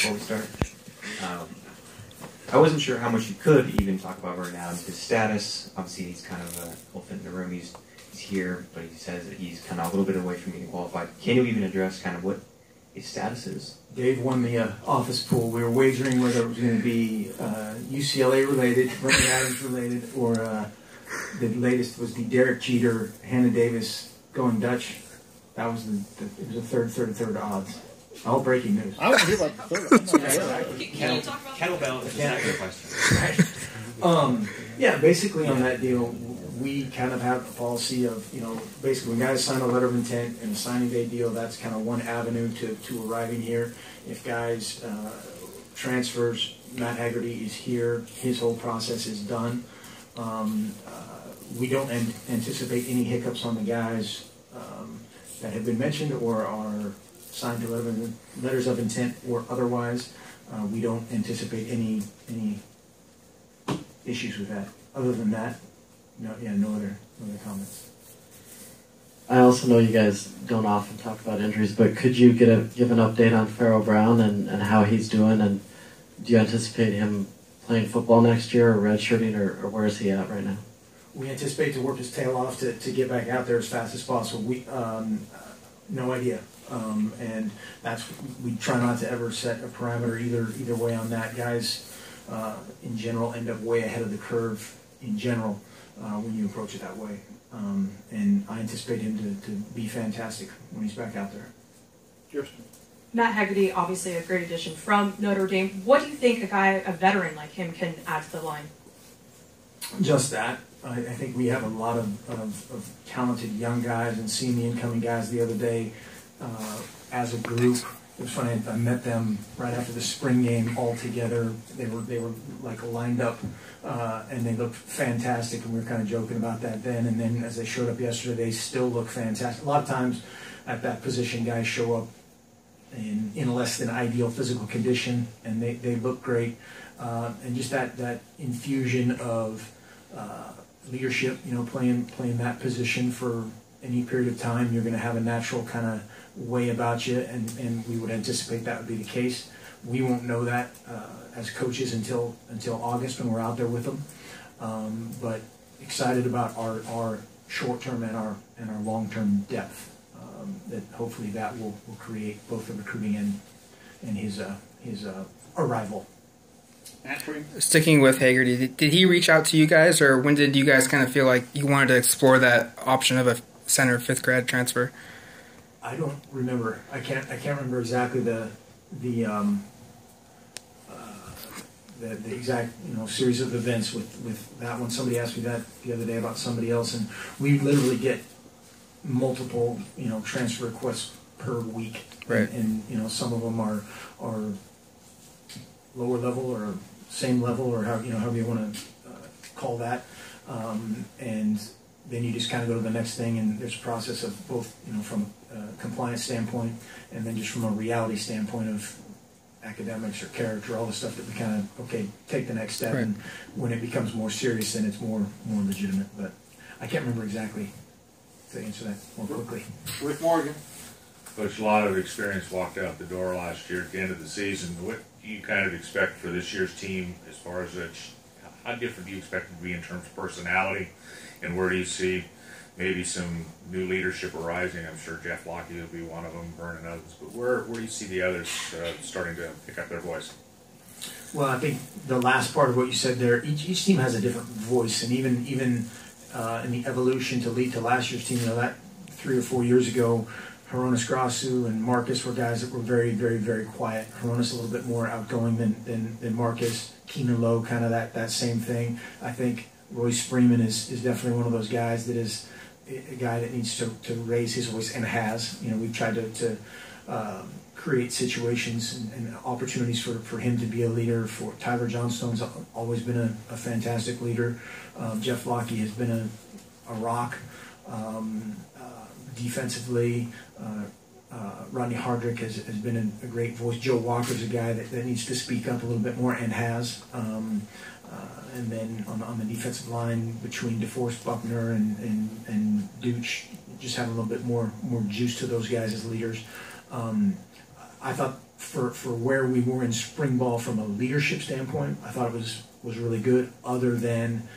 before we start. I wasn't sure how much you could even talk about Vernon Adams, his status. Obviously, he's kind of an elephant in the room. He's here, but he says that he's kind of a little bit away from getting qualified. Can you even address kind of what his status is? Dave won the office pool. We were wagering whether it was going to be UCLA related, Vernon Adams related, or the latest was the Derek Jeter, Hannah Davis going Dutch. That was it was a third odds. All breaking news. I want to hear about the third. Kettlebell is not your question. Yeah, basically on that deal, we kind of have a policy of, basically when guys sign a letter of intent and a signing day deal, that's kind of one avenue to arriving here. If guys transfers, Matt Haggerty is here, his whole process is done. We don't anticipate any hiccups on the guys that have been mentioned or are signed to letters of intent or otherwise. We don't anticipate any issues with that. Other than that, no other comments. I also know you guys don't often talk about injuries, but could you give an update on Pharaoh Brown and how he's doing, and do you anticipate him playing football next year or redshirting, or where is he at right now? We anticipate to work his tail off to get back out there as fast as possible. We no idea. And we try not to ever set a parameter either way on that. Guys, in general, end up way ahead of the curve in general when you approach it that way. And I anticipate him to be fantastic when he's back out there. Kirsten. Matt Haggerty, obviously a great addition from Notre Dame. What do you think a veteran like him can add to the line? Just that. I think we have a lot of talented young guys, and seeing the incoming guys the other day as a group, it was funny. I met them right after the spring game all together. They were like lined up, and they looked fantastic. And we were kind of joking about that then. And then as they showed up yesterday, they still look fantastic. A lot of times at that position, guys show up in less than ideal physical condition, and they look great. And just that infusion of leadership, playing that position for any period of time, you're going to have a natural kind of way about you, and we would anticipate that would be the case. We won't know that as coaches until August when we're out there with them. But excited about our short-term and our long-term depth. That hopefully that will create both the recruiting and his arrival. Sticking with Haggerty, did he reach out to you guys, or when did you guys kind of feel like you wanted to explore that option of a center fifth grad transfer? I don't remember. I can't remember exactly the exact series of events with that one. Somebody asked me that the other day about somebody else, and we literally get multiple transfer requests per week, right? And some of them are lower level or same level, or however you want to call that, and then you just kind of go to the next thing, and there's a process of both from a compliance standpoint and then just from a reality standpoint of academics or character, all the stuff that we kind of take the next step, right. And when it becomes more serious, then it's more legitimate. But I can't remember exactly to answer that more quickly. Rick Morgan. Coach, a lot of experience walked out the door last year at the end of the season. What do you kind of expect for this year's team as far as how different do you expect it to be in terms of personality, and where do you see maybe some new leadership arising? I'm sure Jeff Lockey will be one of them, Vernon others, but where do you see the others starting to pick up their voice? Well, I think the last part of what you said there, each team has a different voice, and even in the evolution to lead to last year's team, that 3 or 4 years ago, Hronis Grasu and Marcus were guys that were very, very, very quiet. Hronis a little bit more outgoing than Marcus. Keenan Lowe, kind of that same thing. I think Royce Freeman is definitely one of those guys that is a guy that needs to raise his voice, and has. We've tried to create situations and opportunities for him to be a leader. For Tyler Johnstone's always been a fantastic leader. Jeff Lockey has been a rock. Defensively, Rodney Hardrick has been a great voice. Joe Walker's a guy that needs to speak up a little bit more, and has. And then on the defensive line, between DeForest Buckner and Dooch, just have a little bit more juice to those guys as leaders. I thought for where we were in spring ball from a leadership standpoint, I thought it was really good. Other than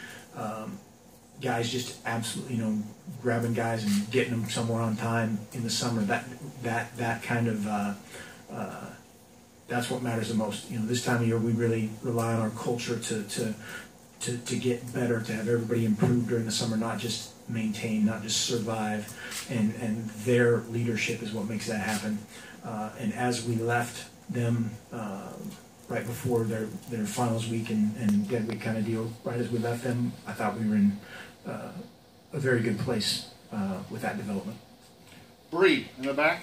guys just absolutely, grabbing guys and getting them somewhere on time in the summer. That kind of that's what matters the most. This time of year we really rely on our culture to get better, to have everybody improve during the summer, not just maintain, not just survive, and their leadership is what makes that happen. And as we left them right before their finals week and dead week kind of deal, right as we left them, I thought we were in a very good place with that development. Bree, in the back.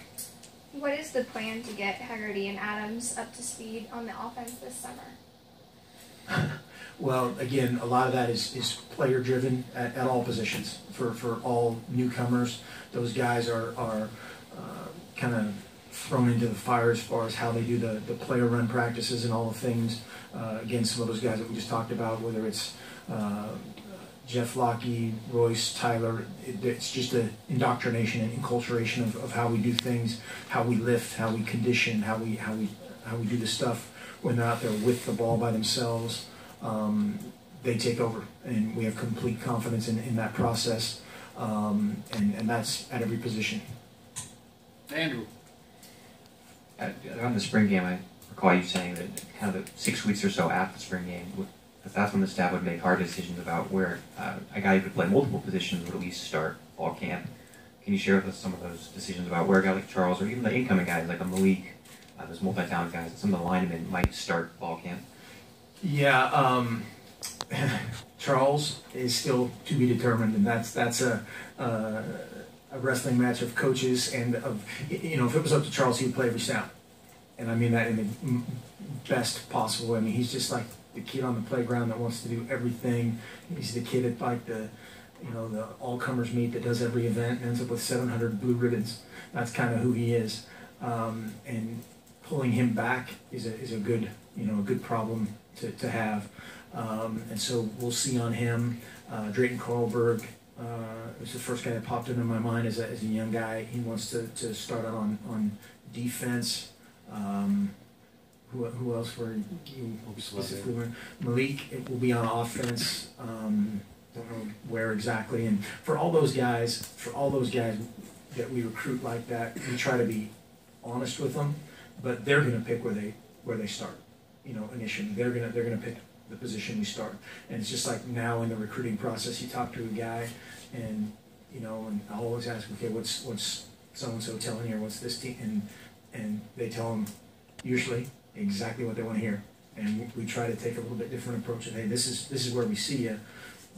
What is the plan to get Haggerty and Adams up to speed on the offense this summer? Well, again, a lot of that is player driven at all positions. For all newcomers, those guys are kind of thrown into the fire as far as how they do the player run practices and all the things. Again, some of those guys that we just talked about, whether it's Jeff Lockey, Royce, Tyler, it's just an indoctrination and enculturation of how we do things, how we lift, how we condition, how we do the stuff when they're out there with the ball by themselves. They take over, and we have complete confidence in that process, and that's at every position. Andrew. On the spring game, I recall you saying that kind of the 6 weeks or so after the spring game, that's when the staff would make hard decisions about where a guy who could play multiple positions would at least start fall camp. Can you share with us some of those decisions about where a guy like Charles, or even the incoming guys like a Malik, those multi-talented guys, and some of the linemen might start fall camp? Yeah, Charles is still to be determined, and that's a wrestling match of coaches and of, if it was up to Charles, he would play every snap, and I mean that in the best possible way. I mean, he's just like the kid on the playground that wants to do everything. He's the kid at like the all-comers meet that does every event and ends up with 700 blue ribbons. That's kind of who he is, and pulling him back is a good problem to have, and so we'll see on him. Drayton Carlberg was the first guy that popped into my mind as a young guy. He wants to start out on defense. Who else were you specifically? Malik, it will be on offense. Don't know where exactly. And for all those guys that we recruit like that, we try to be honest with them, but they're going to pick where they start. Initially, they're gonna pick the position we start. And it's just like now in the recruiting process, you talk to a guy, and and I always ask, okay, what's so and so telling you, or what's this team, and they tell them usually exactly what they want to hear. And we try to take a little bit different approach. And hey, this is where we see you,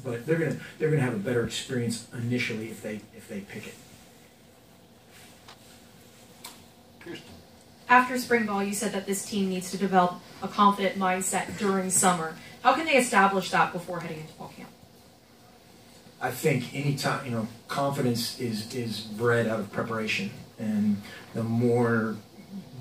but they're gonna have a better experience initially if they pick it. Kirsten. After spring ball, you said that this team needs to develop a confident mindset during summer. How can they establish that before heading into fall camp? I think anytime, confidence is bred out of preparation, and the more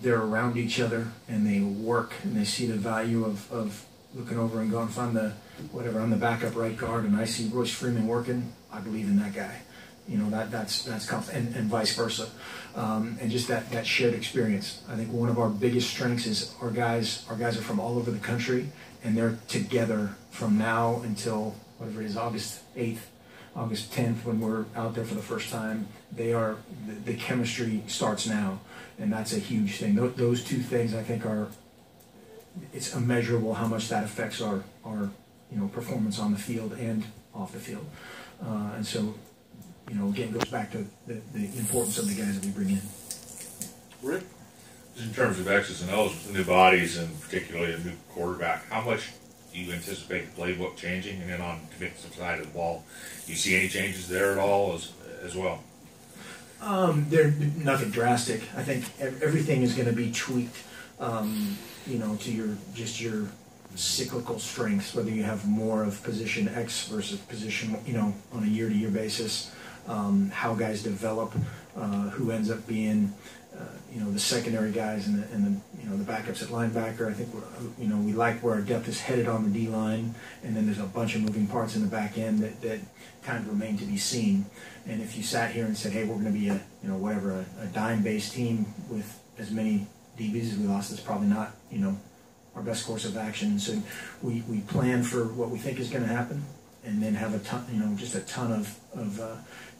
they're around each other and they work and they see the value of looking over and going, if I'm the backup right guard and I see Royce Freeman working, I believe in that guy. That's confident, and vice versa. And just that shared experience. I think one of our biggest strengths is our guys are from all over the country, and they're together from now until whatever it is, August 8th, August 10th, when we're out there for the first time. The chemistry starts now, and that's a huge thing. Those two things, I think, it's immeasurable how much that affects our performance on the field and off the field. And so, again, goes back to the importance of the guys that we bring in. Rick? Just in terms of X's and O's with the new bodies and particularly a new quarterback, how much do you anticipate the playbook changing? And then on the defensive side of the ball, do you see any changes there at all as well? They're nothing drastic. I think everything is going to be tweaked, to your cyclical strengths, whether you have more of position X versus position, on a year-to-year basis, how guys develop, who ends up being, the secondary guys and the backups at linebacker. I think we like where our depth is headed on the D line, and then there's a bunch of moving parts in the back end that kind of remain to be seen. And if you sat here and said, hey, we're going to be a dime-based team with as many DBs we lost is probably not, our best course of action. So we plan for what we think is going to happen, and then have a ton, just a ton of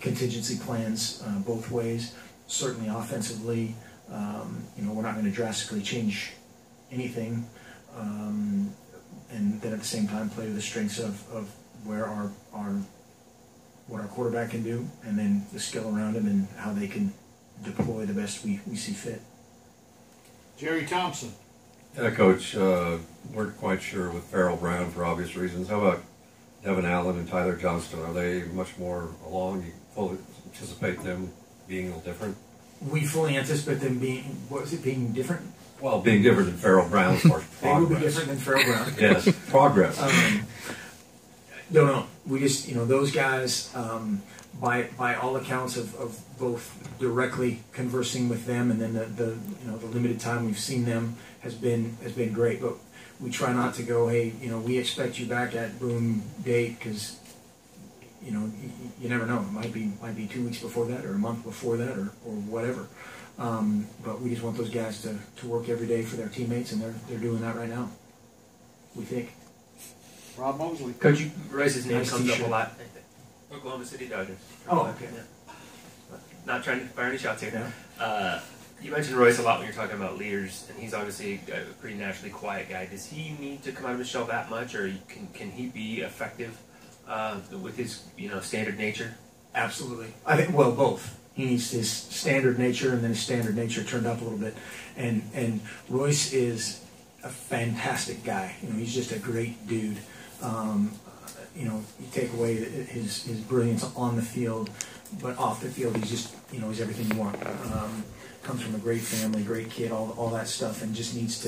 contingency plans both ways. Certainly offensively, we're not going to drastically change anything, and then at the same time play to the strengths of where what our quarterback can do, and then the skill around him and how they can deploy the best we see fit. Jerry Thompson. Yeah, Coach, we're quite sure with Farrell Brown for obvious reasons. How about Devin Allen and Tyler Johnston? Are they much more along? You fully anticipate them being a little different? We fully anticipate them being different? Well, being different than Farrell Brown as far as progress. They will be different than Farrell Brown. Yes, progress. No. We just, those guys, by all accounts of both directly conversing with them, and then the limited time we've seen them has been great. But we try not to go, hey, we expect you back at boom date, because you never know. It might be 2 weeks before that, or a month before that, or whatever. But we just want those guys to work every day for their teammates, and they're doing that right now, we think. Rob Mosley. Coach, Royce's name Nice comes up t-shirt. a lot. Oklahoma City Dodgers. Oh, okay. Yeah. Not trying to fire any shots here. Yeah. You mentioned Royce a lot when you're talking about leaders, and he's obviously a pretty naturally quiet guy. Does he need to come out of his shell that much, or can he be effective with his standard nature? Absolutely. I think, well, both. He needs his standard nature, and then his standard nature turned up a little bit. And Royce is a fantastic guy. He's just a great dude. You take away his brilliance on the field, but off the field, he's just, he's everything you want. Comes from a great family, great kid, all that stuff, and just needs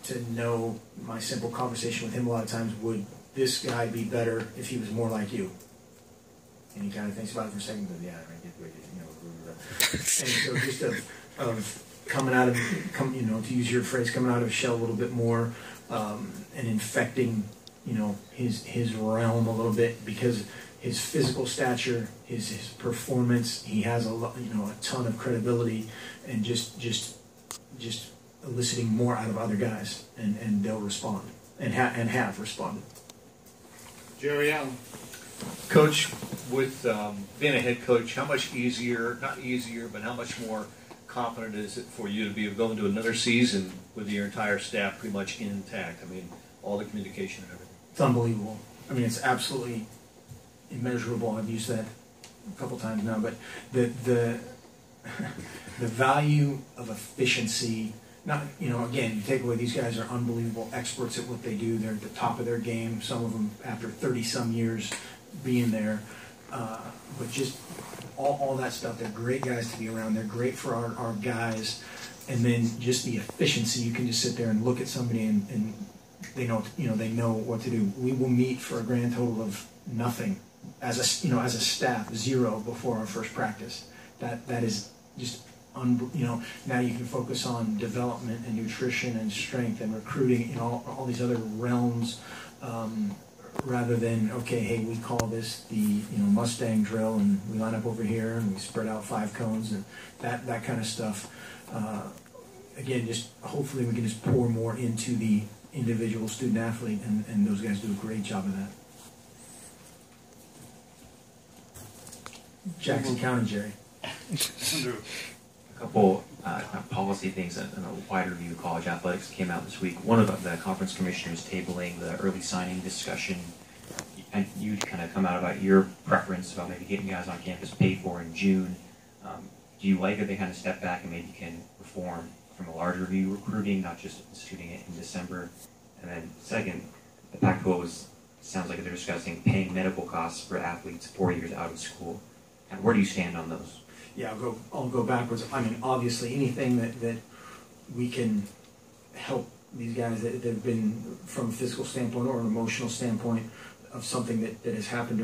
to know. My simple conversation with him a lot of times: would this guy be better if he was more like you? And he kind of thinks about it for a second, but yeah, and so just of coming out of, to use your phrase, coming out of his shell a little bit more, and infecting, his realm a little bit, because his physical stature, his performance, he has a ton of credibility, and just eliciting more out of other guys, and they'll respond, and have responded. Jerry Allen. Coach, with being a head coach, how much easier, not easier, but how much more confident is it for you to be going to another season with your entire staff pretty much intact? I mean, all the communication and everything. It's unbelievable. I mean, it's absolutely immeasurable. I've used that a couple times now, but the value of efficiency. Not, again, you take away, these guys are unbelievable experts at what they do. They're at the top of their game. Some of them after 30-some years being there, but just all that stuff. They're great guys to be around. They're great for our guys, and then just the efficiency. You can just sit there and look at somebody, and they know what to do. We will meet for a grand total of nothing as a staff, 0 before our first practice. That is just now you can focus on development and nutrition and strength and recruiting, all these other realms, rather than, okay, hey, we call this the Mustang drill, and we line up over here and we spread out 5 cones and that kind of stuff. Again, just hopefully we can just pour more into the individual student athlete, and those guys do a great job of that. Jackson County, Jerry. A couple policy things in a wider view of college athletics came out this week. One of the conference commissioners tabling the early signing discussion, and you kind of come out about your preference about maybe getting guys on campus paid for in June. Do you like that they kind of step back and maybe can perform from a larger view recruiting, not just instituting it in December? And then second, the Pac-12 sounds like they're discussing paying medical costs for athletes 4 years out of school. And where do you stand on those? Yeah, I'll go backwards. I mean, obviously, anything that we can help these guys that have been, from a physical standpoint or an emotional standpoint, of something that has happened